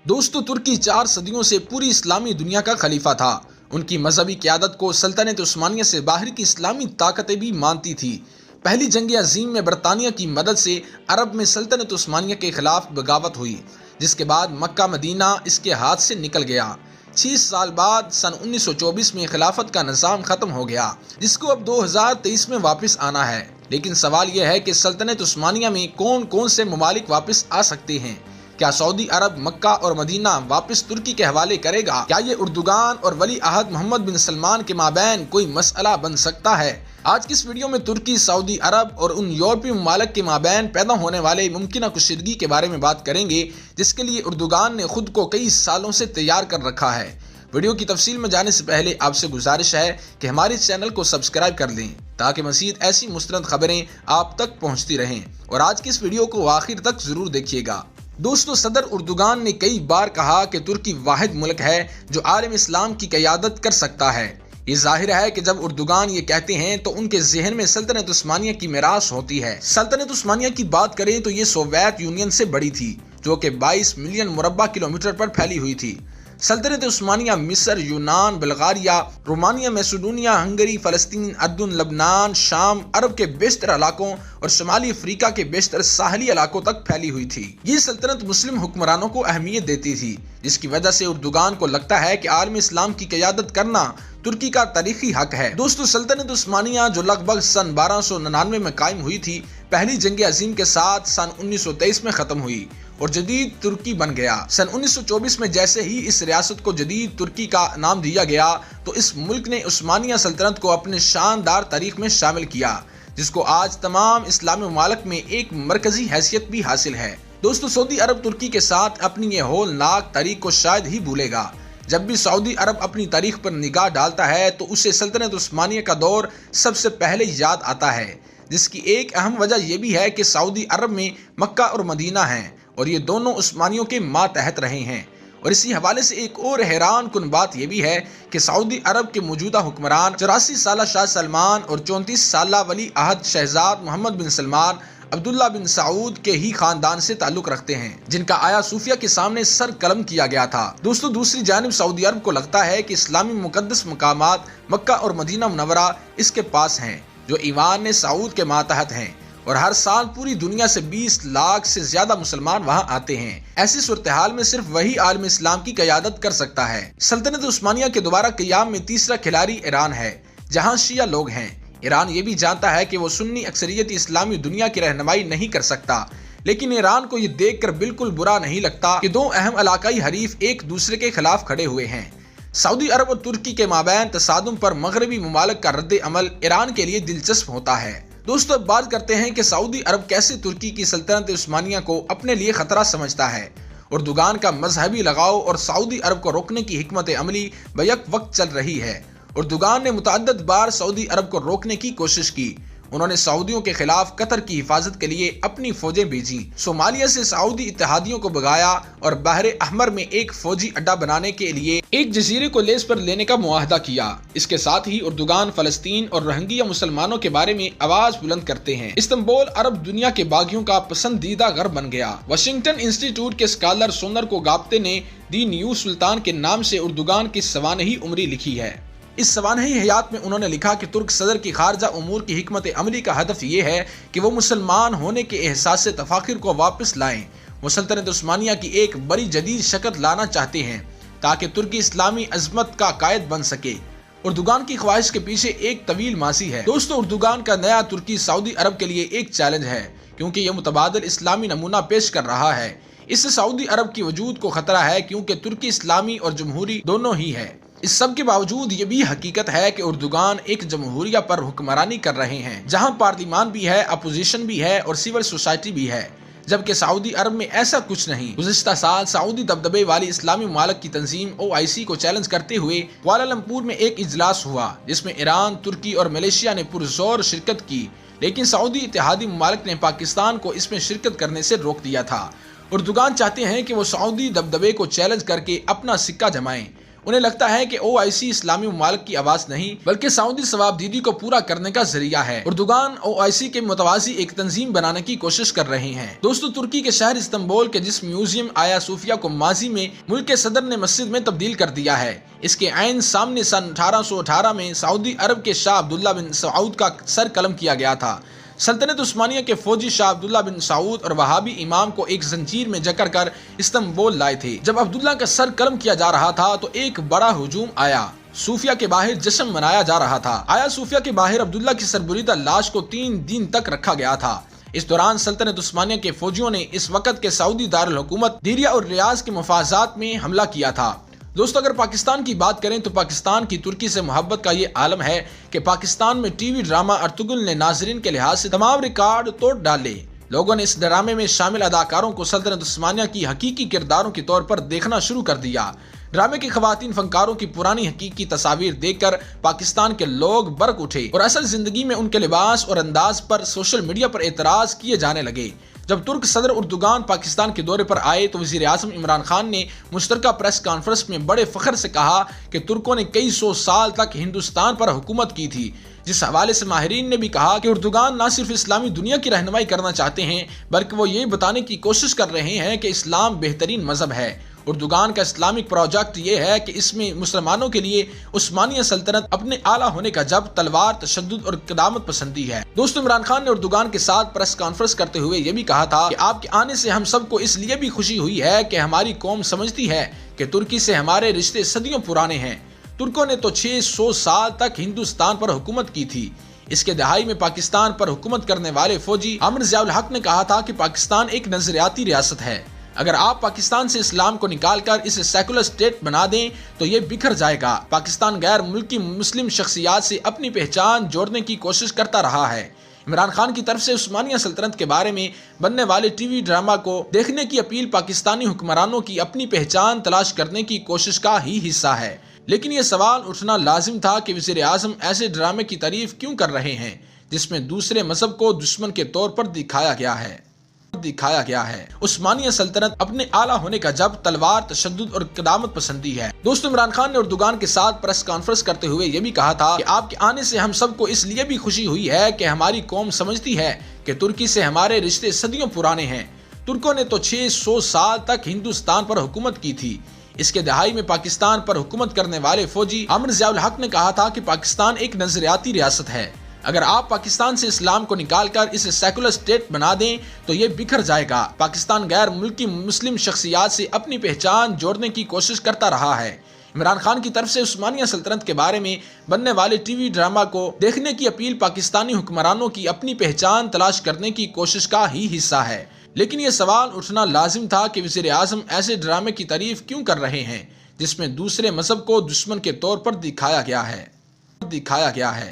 दोस्तों, तुर्की 4 सदियों से पूरी इस्लामी दुनिया का खलीफा था। उनकी मजहबी क़यादत को सल्तनत उस्मानिया से बाहर की इस्लामी ताकतें भी मानती थी। पहली जंग अजीम में बरतानिया की मदद से अरब में सल्तनत उस्मानिया के खिलाफ बगावत हुई, जिसके बाद मक्का मदीना इसके हाथ से निकल गया। 6 साल बाद सन 1924 में खिलाफत का निज़ाम खत्म हो गया, जिसको अब 2023 में वापस आना है। लेकिन सवाल यह है कि सल्तनत उस्मानिया में कौन कौन से ममालिक वापस आ सकते हैं। क्या सऊदी अरब मक्का और मदीना वापस तुर्की के हवाले करेगा? क्या ये उर्दुगान और वली अहद मोहम्मद बिन सलमान के माबैन कोई मसला बन सकता है? आज की इस वीडियो में तुर्की, सऊदी अरब और उन यूरोपीय ममालिक के माबैन पैदा होने वाले मुमकिन कुशीदगी के बारे में बात करेंगे, जिसके लिए उर्दुगान ने खुद को कई सालों से तैयार कर रखा है। वीडियो की तफसील में जाने से पहले आपसे गुजारिश है कि हमारे चैनल को सब्सक्राइब कर लें, ताकि मज़ीद ऐसी मुस्तनद खबरें आप तक पहुंचती रहें। और आज की इस वीडियो को आखिर तक जरूर देखिएगा। दोस्तों, सदर उर्दुगान ने कई बार कहा कि तुर्की वाहिद मुल्क है जो आलम इस्लाम की क़यादत कर सकता है। ये जाहिर है कि जब उर्दुगान ये कहते हैं तो उनके जहन में सल्तनत उस्मानिया की मिरास होती है। सल्तनत उस्मानिया की बात करें तो ये सोवियत यूनियन से बड़ी थी, जो कि 22 मिलियन मुरब्बा किलोमीटर पर फैली हुई थी। सल्तनत उस्मानिया मिस्र, यूनान, बल्गारिया, रोमानिया, मैसेडोनिया, हंगरी, फलस्तीन, अर्दन, लबनान, शाम, अरब के बेशतर इलाकों और शुमाली अफ्रीका के बेशतर साहली इलाकों तक फैली हुई थी। ये सल्तनत मुस्लिम हुक्मरानों को अहमियत देती थी, जिसकी वजह से उर्दुगान को लगता है कि आलम इस्लाम की क़यादत करना तुर्की का तारीखी हक है। दोस्तों, सल्तनत उस्मानिया जो लगभग सन 1299 में कायम हुई थी, पहली जंग अजीम के साथ सन 1923 में खत्म हुई और जदीद तुर्की बन गया। सन 1924 में जैसे ही इस रियासत को जदीद तुर्की का नाम दिया गया, तो इस मुल्क ने उस्मानिया सल्तनत को अपने शानदार तारीख में शामिल किया, जिसको आज तमाम इस्लामी ममालिक में एक मरकजी हैसियत भी हासिल है। दोस्तों, सऊदी अरब तुर्की के साथ अपनी ये होलनाक तारीख को शायद ही भूलेगा। जब भी सऊदी अरब अपनी तारीख पर निगाह डालता है तो उसे सल्तनत उस्मानिया का दौर सबसे पहले याद आता है, जिसकी एक अहम वजह यह भी है कि सऊदी अरब में मक्का और मदीना हैं और ये दोनों उस्मानियों के मातहत रहे हैं। और इसी हवाले से एक और हैरान कुन बात यह भी है कि सऊदी अरब के मौजूदा हुक्मरान 84 साला शाह सलमान और 34 साला वली अहद शहजाद मोहम्मद बिन सलमान अब्दुल्ला बिन सऊद के ही खानदान से ताल्लुक रखते हैं, जिनका आया सूफिया के सामने सर कलम किया गया था। दोस्तों, दूसरी जानिब सऊदी अरब को लगता है कि इस्लामी मुकद्दस मकामात मक्का और मदीना मुनव्वरा इसके पास हैं, जो ईवान ने सऊद के मातहत हैं, और हर साल पूरी दुनिया से 20 लाख से ज्यादा मुसलमान वहां आते हैं। ऐसी सूरत हाल में सिर्फ वही आलम इस्लाम की क़यादत कर सकता है। सल्तनत उस्मानिया के दोबारा क़याम में तीसरा खिलाड़ी ईरान है, जहां शिया लोग हैं। ईरान ये भी जानता है कि वो सुन्नी अक्सरियती इस्लामी दुनिया की रहनुमाई नहीं कर सकता, लेकिन ईरान को ये देखकर बिल्कुल बुरा नहीं लगता कि दो अहम इलाकाई हरीफ एक दूसरे के खिलाफ खड़े हुए हैं। सऊदी अरब और तुर्की के माबैन तसादुम पर मगरबी ममालिक का रद्द अमल ईरान के लिए दिलचस्प होता है। दोस्तों, अब बात करते हैं कि सऊदी अरब कैसे तुर्की की सल्तनत उस्मानिया को अपने लिए खतरा समझता है। उर्दुगान का मजहबी लगाव और सऊदी अरब को रोकने की हिकमत अमली बैक वक्त चल रही है। उर्दुगान ने मुतअद्दिद बार सऊदी अरब को रोकने की कोशिश की। उन्होंने सऊदियों के खिलाफ कतर की हिफाजत के लिए अपनी फौजें भेजी, सोमालिया से सऊदी इत्तेहादियों को भगाया और बहरे अहमर में एक फौजी अड्डा बनाने के लिए एक जजीरे को लेज पर लेने का मुआहदा किया। इसके साथ ही उर्दुगान फलस्तीन और रोहिंग्या मुसलमानों के बारे में आवाज बुलंद करते हैं। इस्तांबुल अरब दुनिया के बागियों का पसंदीदा घर बन गया। वाशिंगटन इंस्टीट्यूट के स्कॉलर सोनर को गाप्ते ने दी न्यू सुल्तान के नाम से उर्दुगान की सवानही उमरी लिखी है। इस सवानही हयात में उन्होंने लिखा कि तुर्क सदर की खारजा उमूर की हिकमत अमली का हदफ ये है कि वो मुसलमान होने के एहसास से तफाखुर को वापस लाएं। वो सल्तनत उस्मानिया की एक बड़ी जदीद शक्ल लाना चाहते हैं, ताकि तुर्की इस्लामी अजमत का कायद बन सके। उर्दुगान की ख्वाहिश के पीछे एक तवील मासी है। दोस्तों, उर्दुगान का नया तुर्की सऊदी अरब के लिए एक चैलेंज है, क्योंकि यह मुतबादिल इस्लामी नमूना पेश कर रहा है। इससे सऊदी अरब की वजूद को खतरा है, क्योंकि तुर्की इस्लामी और जमहूरी दोनों ही है। इस सब के बावजूद ये भी हकीकत है कि उर्दुगान एक जमहूरिया पर हुक्मरानी कर रहे हैं, जहां पार्लिमान भी है, अपोजिशन भी है और सिविल सोसाइटी भी है, जबकि सऊदी अरब में ऐसा कुछ नहीं। गुज़िश्ता साल सऊदी दबदबे वाली इस्लामी ममालिक की तंजीम OIC को चैलेंज करते हुए कुआलालंपुर में एक इजलास हुआ, जिसमें ईरान, तुर्की और मलेशिया ने पुरजोर शिरकत की, लेकिन सऊदी इत्तेहादी ममालिक ने पाकिस्तान को इसमें शिरकत करने से रोक दिया था। उर्दुगान चाहते हैं कि वो सऊदी दबदबे को चैलेंज करके अपना सिक्का जमाएं। उन्हें लगता है कि OIC इस्लामी ममालिक की आवाज नहीं बल्कि सऊदी सवाबदीदी को पूरा करने का जरिया है। उर्दुगान OIC के मुतवाजी एक तंजीम बनाने की कोशिश कर रहे हैं। दोस्तों, तुर्की के शहर इस्तांबुल के जिस म्यूजियम आया सूफिया को माजी में मुल्क के सदर ने मस्जिद में तब्दील कर दिया है, इसके ऐन सामने सन 1818 में सऊदी अरब के शाह अब्दुल्ला बिन सऊद का सर कलम किया गया था। सल्तनत उस्मानिया के फौजी शाह अब्दुल्ला बिन सऊद और वहाबी इमाम को एक जंजीर में जकड़ कर इस्तांबुल लाए थे। जब अब्दुल्ला का सर कलम किया जा रहा था तो एक बड़ा हुजूम आया। सूफिया के बाहर जश्न मनाया जा रहा था। आया सूफिया के बाहर अब्दुल्ला की सरबुरीदा लाश को 3 दिन तक रखा गया था। इस दौरान सल्तनत उस्मानिया के फौजियों ने इस वक्त के सऊदी दारुल हुकूमत दीरिया और रियाज के मुफाजात में हमला किया था। दोस्तों, अगर पाकिस्तान की बात करें तो पाकिस्तान की तुर्की से मोहब्बत का ये आलम है कि पाकिस्तान में टीवी ड्रामा अर्तुगरुल ने नाजरीन के लिहाज से तमाम रिकॉर्ड तोड़ डाले। लोगों ने इस ड्रामे में शामिल अदाकारों को सल्तनत उस्मानिया की हकीकी किरदारों के तौर पर देखना शुरू कर दिया। ड्रामे के खवातीन फनकारों की पुरानी हकीकी तस्वीर देखकर पाकिस्तान के लोग बरक उठे और असल जिंदगी में उनके लिबास और अंदाज पर सोशल मीडिया पर एतराज किए जाने लगे। जब तुर्क सदर उर्दुगान पाकिस्तान के दौरे पर आए तो वजीर आज़म इमरान खान ने मुश्तरका प्रेस कॉन्फ्रेंस में बड़े फख्र से कहा कि तुर्कों ने कई सौ साल तक हिंदुस्तान पर हुकूमत की थी। जिस हवाले से माहिरीन ने भी कहा कि उर्दुगान न सिर्फ इस्लामी दुनिया की रहनुमाई करना चाहते हैं बल्कि वो ये बताने की कोशिश कर रहे हैं कि इस्लाम बेहतरीन मजहब है। उर्दुगान का इस्लामिक प्रोजेक्ट ये है कि इसमें मुसलमानों के लिए उस्मानिया सल्तनत अपने आला होने का जब तलवार, तशद्दुद और क़दामत पसंदी है। दोस्तों, इमरान खान ने उर्दुगान के साथ प्रेस कॉन्फ्रेंस करते हुए ये भी कहा था कि आपके आने से हम सबको इसलिए भी खुशी हुई है कि हमारी कौम समझती है कि तुर्की से हमारे रिश्ते सदियों पुराने हैं। तुर्कों ने तो 600 साल तक हिंदुस्तान पर हुकूमत की थी। इसके दहाई में पाकिस्तान पर हुकूमत करने वाले फौजी आमिर ज़िया उल हक ने कहा था कि पाकिस्तान एक नजरियाती रियासत है। अगर आप पाकिस्तान से इस्लाम को निकालकर इसे सेकुलर स्टेट बना दें तो ये बिखर जाएगा। पाकिस्तान गैर मुल्की मुस्लिम शख्सियात से अपनी पहचान जोड़ने की कोशिश करता रहा है। इमरान खान की तरफ से उस्मानिया सल्तनत के बारे में बनने वाले टीवी ड्रामा को देखने की अपील पाकिस्तानी हुक्मरानों की अपनी पहचान तलाश करने की कोशिश का ही हिस्सा है। लेकिन ये सवाल उठना लाजिम था कि वज़ीर आज़म ऐसे ड्रामे की तारीफ क्यों कर रहे हैं जिसमें दूसरे मजहब को दुश्मन के तौर पर दिखाया गया है। उस्मानिया सल्तनत अपने आला होने का जब तलवार, तशद्दुद और क़दामत पसंदी है। दोस्तों, इमरान खान ने उर्दुगान के साथ प्रेस कॉन्फ्रेंस करते हुए ये भी कहा था कि आपके आने से हम सबको इसलिए भी खुशी हुई है कि हमारी कौम समझती है कि तुर्की से हमारे रिश्ते सदियों पुराने हैं। तुर्कों ने तो 600 साल तक हिंदुस्तान पर हुकूमत की थी। इसके दहाई में पाकिस्तान पर हुकूमत करने वाले फौजी आमिर ज़िया उल हक ने कहा था कि पाकिस्तान एक नजरियाती रियासत है। अगर आप पाकिस्तान से इस्लाम को निकालकर इसे सेकुलर स्टेट बना दें तो ये बिखर जाएगा। पाकिस्तान गैर मुल्की मुस्लिम शख्सियात से अपनी पहचान जोड़ने की कोशिश करता रहा है। इमरान खान की तरफ से उस्मानिया सल्तनत के बारे में बनने वाले टीवी ड्रामा को देखने की अपील पाकिस्तानी हुक्मरानों की अपनी पहचान तलाश करने की कोशिश का ही हिस्सा है। लेकिन ये सवाल उठना लाजिम था कि वज़ीर आज़म ऐसे ड्रामे की तारीफ क्यों कर रहे हैं जिसमें दूसरे मजहब को दुश्मन के तौर पर दिखाया गया है।